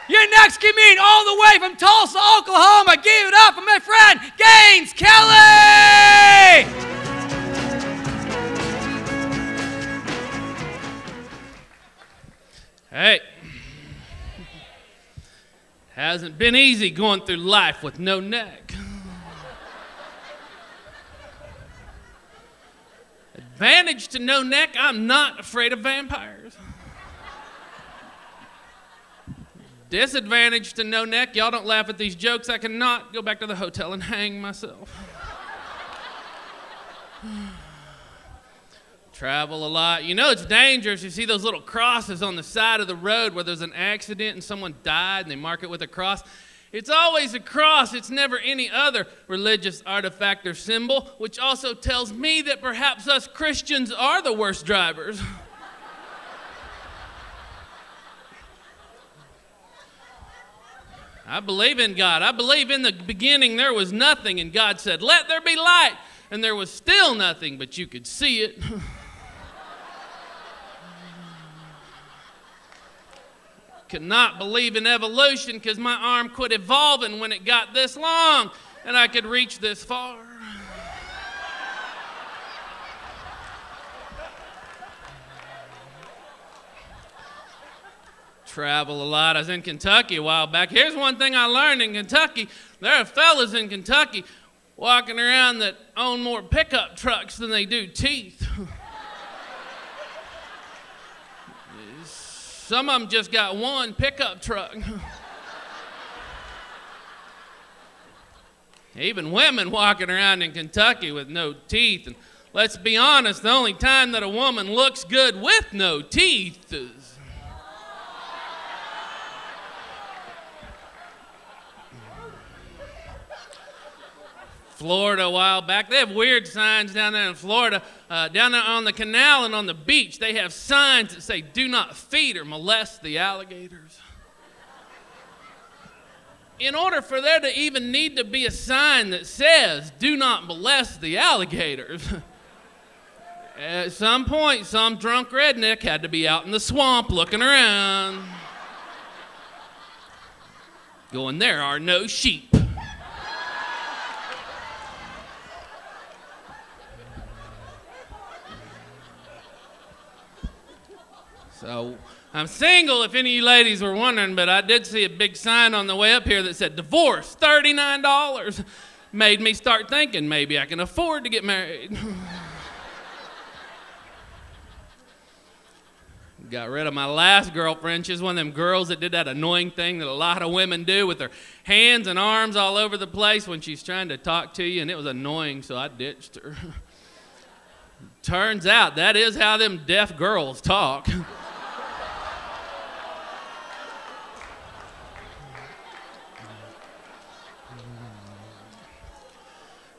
Your next comedian all the way from Tulsa, Oklahoma. Give it up for my friend, GainsKelly! Hey. Hasn't been easy going through life with no neck. Advantage to no neck, I'm not afraid of vampires. Disadvantage to no neck, y'all don't laugh at these jokes, I cannot go back to the hotel and hang myself. Travel a lot. You know it's dangerous. You see those little crosses on the side of the road where there's an accident and someone died and they mark it with a cross. It's always a cross. It's never any other religious artifact or symbol, which also tells me that perhaps us Christians are the worst drivers. I believe in God. I believe in the beginning there was nothing and God said, "Let there be light." And there was still nothing, but you could see it. Could not believe in evolution because my arm quit evolving when it got this long and I could reach this far. Travel a lot. I was in Kentucky a while back. Here's one thing I learned in Kentucky. There are fellas in Kentucky walking around that own more pickup trucks than they do teeth. Some of them just got one pickup truck. Even women walking around in Kentucky with no teeth. And let's be honest, the only time that a woman looks good with no teeth is Florida a while back. They have weird signs down there in Florida. Down there on the canal and on the beach, they have signs that say, "Do not feed or molest the alligators." In order for there to even need to be a sign that says, "Do not molest the alligators," at some point, some drunk redneck had to be out in the swamp looking around, going, "There are no sheep." So, I'm single if any of you ladies were wondering, but I did see a big sign on the way up here that said, "Divorce, $39. Made me start thinking maybe I can afford to get married. Got rid of my last girlfriend. She's one of them girls that did that annoying thing that a lot of women do with their hands and arms all over the place when she's trying to talk to you, and it was annoying, so I ditched her. Turns out that is how them deaf girls talk.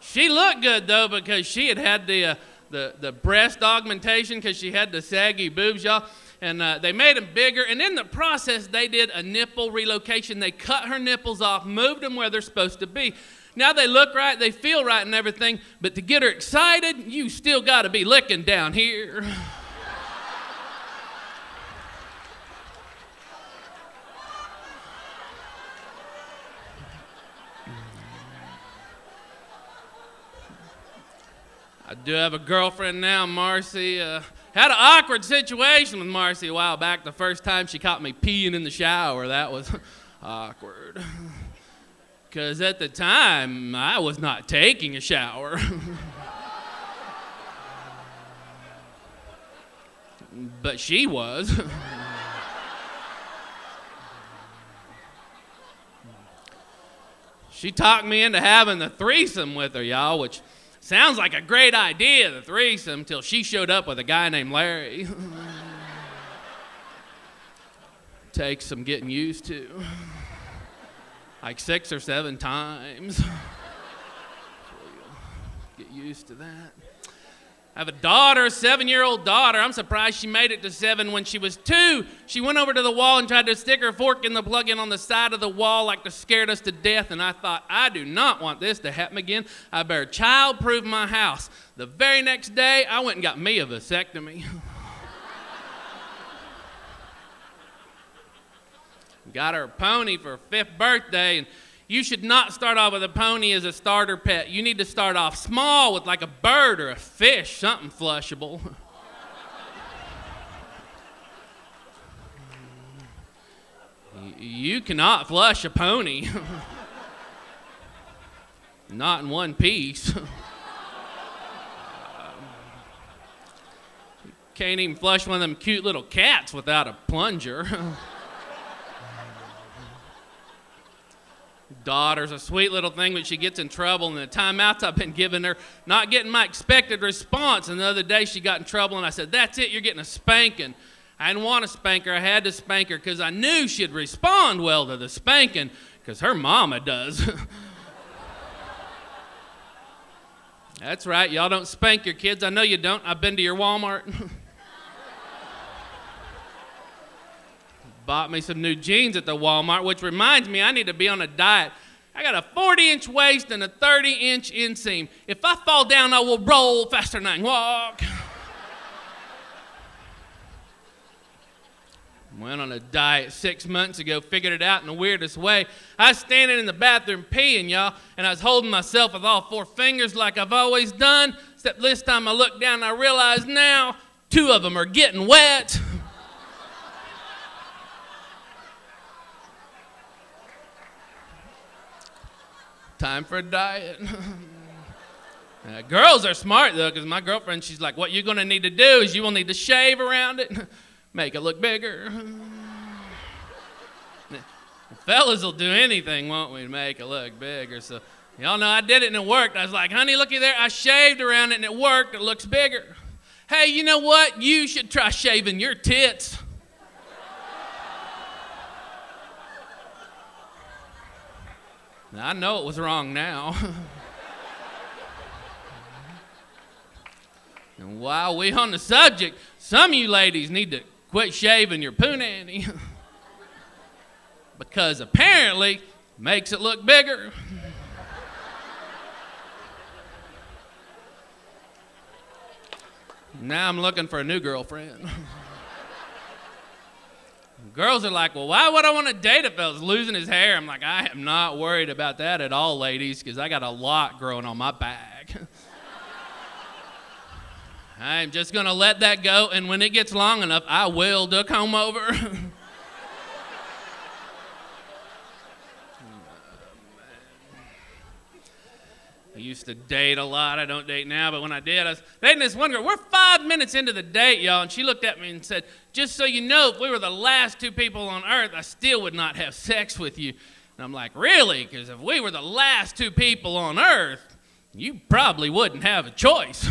She looked good, though, because she had the breast augmentation because she had the saggy boobs, y'all. And they made them bigger. And in the process, they did a nipple relocation. They cut her nipples off, moved them where they're supposed to be. Now they look right, they feel right and everything. But to get her excited, you still got to be licking down here. I do have a girlfriend now, Marcy. Had an awkward situation with Marcy a while back. The first time she caught me peeing in the shower, that was awkward. Because at the time, I was not taking a shower. But she was. She talked me into having the threesome with her, y'all, which sounds like a great idea, the threesome, till she showed up with a guy named Larry. Takes some getting used to. Like 6 or 7 times. So you'll get used to that. I have a daughter, a 7-year-old daughter. I'm surprised she made it to 7 when she was 2. She went over to the wall and tried to stick her fork in the plug-in on the side of the wall like to scared us to death. And I thought, I do not want this to happen again. I better child-proof my house. The very next day, I went and got me a vasectomy. Got her a pony for her 5th birthday, and you should not start off with a pony as a starter pet. You need to start off small with like a bird or a fish, something flushable. You cannot flush a pony. Not in one piece. Can't even flush one of them cute little cats without a plunger. Daughter's a sweet little thing, but she gets in trouble, and the timeouts I've been giving her, not getting my expected response. And the other day she got in trouble, and I said, "That's it, you're getting a spanking." I didn't want to spank her. I had to spank her because I knew she'd respond well to the spanking because her mama does. That's right. Y'all don't spank your kids. I know you don't. I've been to your Walmart. Bought me some new jeans at the Walmart, which reminds me I need to be on a diet. I got a 40-inch waist and a 30-inch inseam. If I fall down, I will roll faster than I can walk. Went on a diet 6 months ago, figured it out in the weirdest way. I was standing in the bathroom peeing, y'all, and I was holding myself with all 4 fingers like I've always done, except this time I looked down and I realized now 2 of them are getting wet. Time for a diet. Girls are smart, though, because my girlfriend, she's like, what you're going to need to do is you will need to shave around it, make it look bigger. Fellas will do anything, won't we, to make it look bigger. So y'all know I did it and it worked. I was like, honey, looky there. I shaved around it and it worked. It looks bigger. Hey, you know what? You should try shaving your tits. Now, I know it was wrong now. And while we on the subject, some of you ladies need to quit shaving your punani. Because apparently it makes it look bigger. Now I'm looking for a new girlfriend. Girls are like, well, why would I want to date a fella's losing his hair? I'm like, I am not worried about that at all, ladies, because I got a lot growing on my back. I'm just going to let that go, and when it gets long enough, I will do a comb over. I used to date a lot. I don't date now, but when I did, I was dating this one girl. We're 5 minutes into the date, y'all, and she looked at me and said, just so you know, if we were the last 2 people on earth, I still would not have sex with you. And I'm like, really? Because if we were the last 2 people on earth, you probably wouldn't have a choice.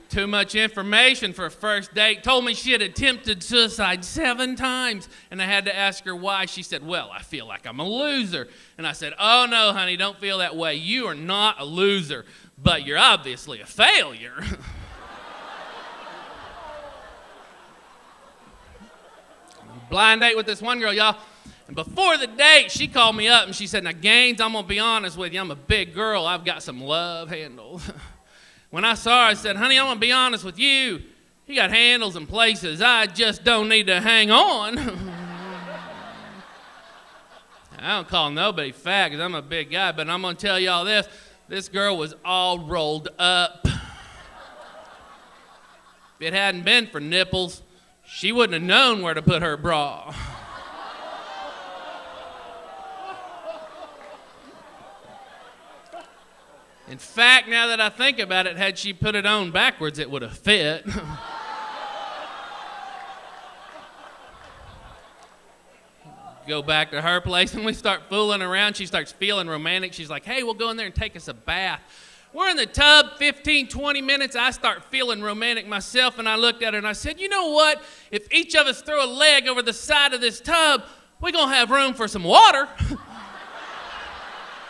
Too much information for a first date. Told me she had attempted suicide 7 times, and I had to ask her why. She said, well, I feel like I'm a loser. And I said, oh, no, honey, don't feel that way. You are not a loser, but you're obviously a failure. Blind date with this one girl, y'all. And before the date, she called me up, and she said, now, Gaines, I'm going to be honest with you. I'm a big girl. I've got some love handles. When I saw her, I said, honey, I'm going to be honest with you. You got handles and places. I just don't need to hang on. I don't call nobody fat because I'm a big guy, but I'm going to tell y'all this. This girl was all rolled up. If it hadn't been for nipples, she wouldn't have known where to put her bra. In fact, now that I think about it, had she put it on backwards, it would have fit. Go back to her place, and we start fooling around. She starts feeling romantic. She's like, hey, we'll go in there and take us a bath. We're in the tub, 15, 20 minutes. I start feeling romantic myself, and I looked at her, and I said, you know what? If each of us throw a leg over the side of this tub, we're going to have room for some water.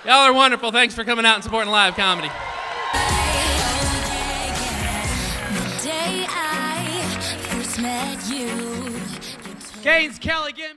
Y'all are wonderful. Thanks for coming out and supporting live comedy. GainsKelly again.